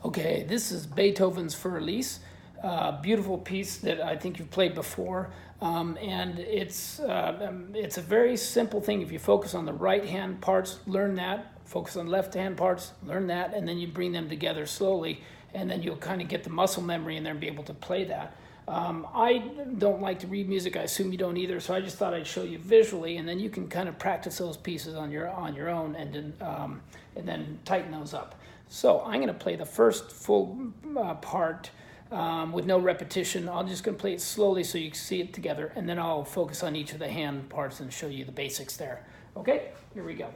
Okay, this is Beethoven's for Elise. Beautiful piece that I think you've played before, and it's a very simple thing. If you focus on the right hand parts, learn that. Focus on left hand parts, learn that, and then you bring them together slowly, and then you'll kind of get the muscle memory in there and be able to play that. I don't like to read music. I assume you don't either, so I just thought I'd show you visually, and then you can kind of practice those pieces on your own, and then tighten those up. So I'm going to play the first full part with no repetition. I'm just going to play it slowly so you can see it together, and then I'll focus on each of the hand parts and show you the basics there. Okay, here we go.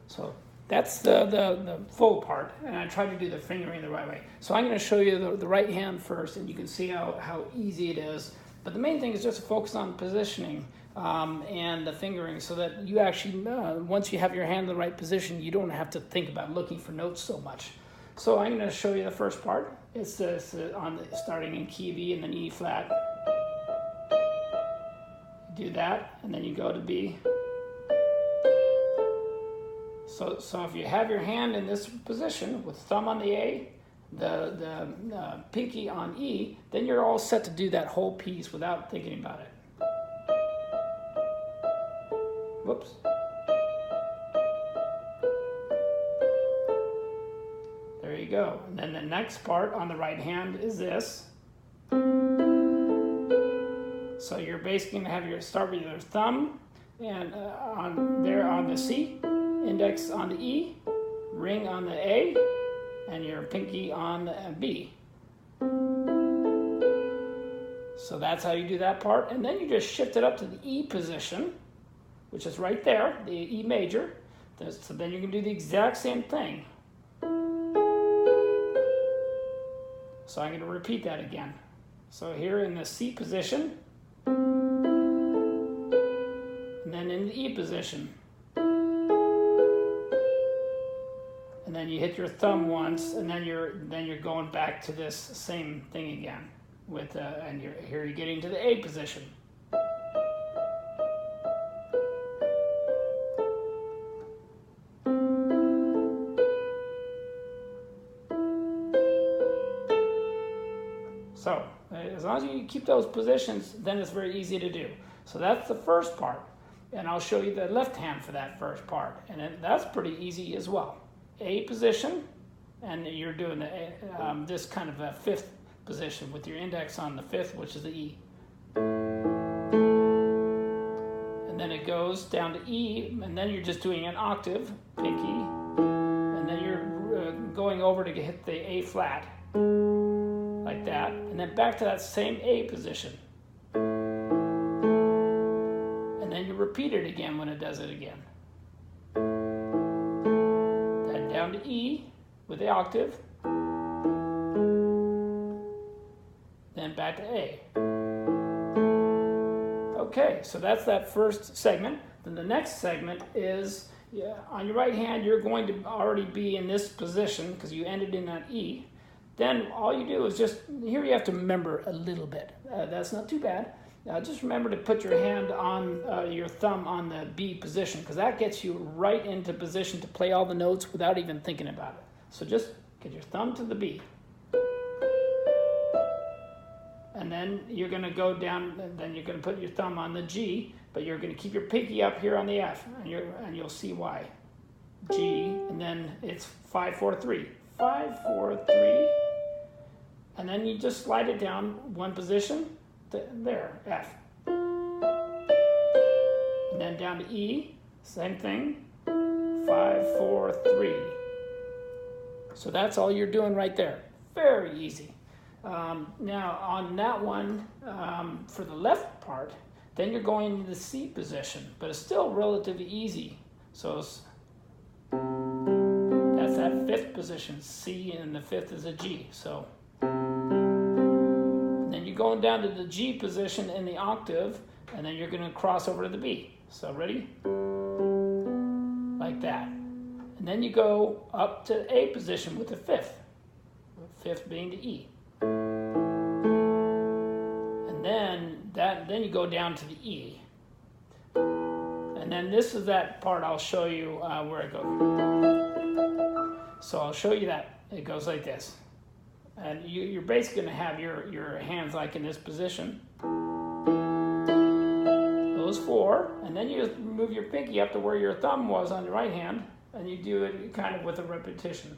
So that's the full part, and I try to do the fingering the right way. So I'm going to show you the right hand first, and you can see how easy it is. But the main thing is just to focus on positioning and the fingering, so that you actually, once you have your hand in the right position, you don't have to think about looking for notes so much. So I'm going to show you the first part. It's starting in key B and then E flat. You do that, and then you go to B. So if you have your hand in this position with thumb on the A, the pinky on E, then you're all set to do that whole piece without thinking about it. Whoops. There you go. And then the next part on the right hand is this. So you're basically going to have start with your thumb and on the C, index on the E, ring on the A, and your pinky on the B. So that's how you do that part. And then you just shift it up to the E position, which is right there, the E major. So then you can do the exact same thing. So I'm going to repeat that again. So here in the C position, and then in the E position. And then you hit your thumb once, and then you're going back to this same thing again. And here you're getting to the A position. So as long as you keep those positions, then it's very easy to do. So that's the first part, and I'll show you the left hand for that first part, and that's pretty easy as well. A position, and you're doing this kind of a fifth position with your index on the fifth, which is the E. And then it goes down to E, and then you're just doing an octave, pinky, and then you're going over to hit the A flat, like that, and then back to that same A position. And then you repeat it again when it does it again. Down to E with the octave, then back to A. Okay, so that's that first segment. Then the next segment is, on your right hand, you're going to already be in this position because you ended in that E. Then all you do is here you have to remember a little bit. That's not too bad. Just remember to put your hand on your thumb on the B position, because that gets you right into position to play all the notes without even thinking about it. So just get your thumb to the B. And then you're going to go down, and then you're going to put your thumb on the G, but you're going to keep your pinky up here on the F, and you'll see why. G, and then it's 5, 4, 3. 5, 4, 3. And then you just slide it down one position. There, F. And then down to E, same thing, 5, 4, 3. So that's all you're doing right there. Very easy. Now on that one, for the left part, Then you're going into the C position, but it's still relatively easy. So that's that fifth position, C, and the fifth is a G. So then you're going down to the G position in the octave, and then you're going to cross over to the B. So ready? Like that. And then you go up to A position with the fifth being the E. And then you go down to the E. And then this is that part I'll show you where it goes. So I'll show you that. It goes like this. And you're basically going to have your hands like in this position. Those four. And then you just move your pinky up to where your thumb was on the right hand. And you do it kind of with a repetition.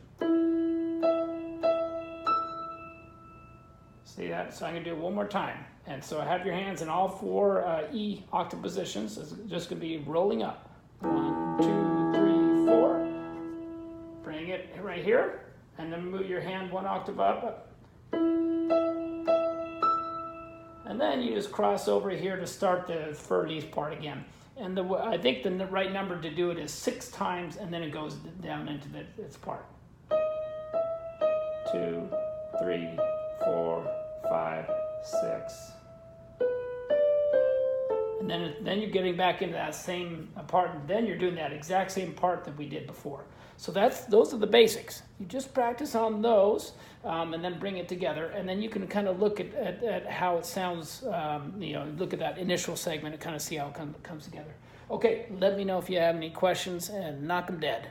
See that? So I'm going to do it one more time. And so I have your hands in all four E octave positions. It's just going to be rolling up. 1, 2, 3, 4. Bring it right here. And then move your hand one octave up. And then you just cross over here to start the Fur-Elise part again. And I think the right number to do it is 6 times, and then it goes down into its part. 2, 3, 4, 5, 6. And then you're getting back into that same part, and then you're doing that exact same part that we did before. So those are the basics. You just practice on those, and then bring it together, and then you can kind of look at how it sounds. Look at that initial segment and kind of see how it comes together. Okay, let me know if you have any questions, and knock them dead.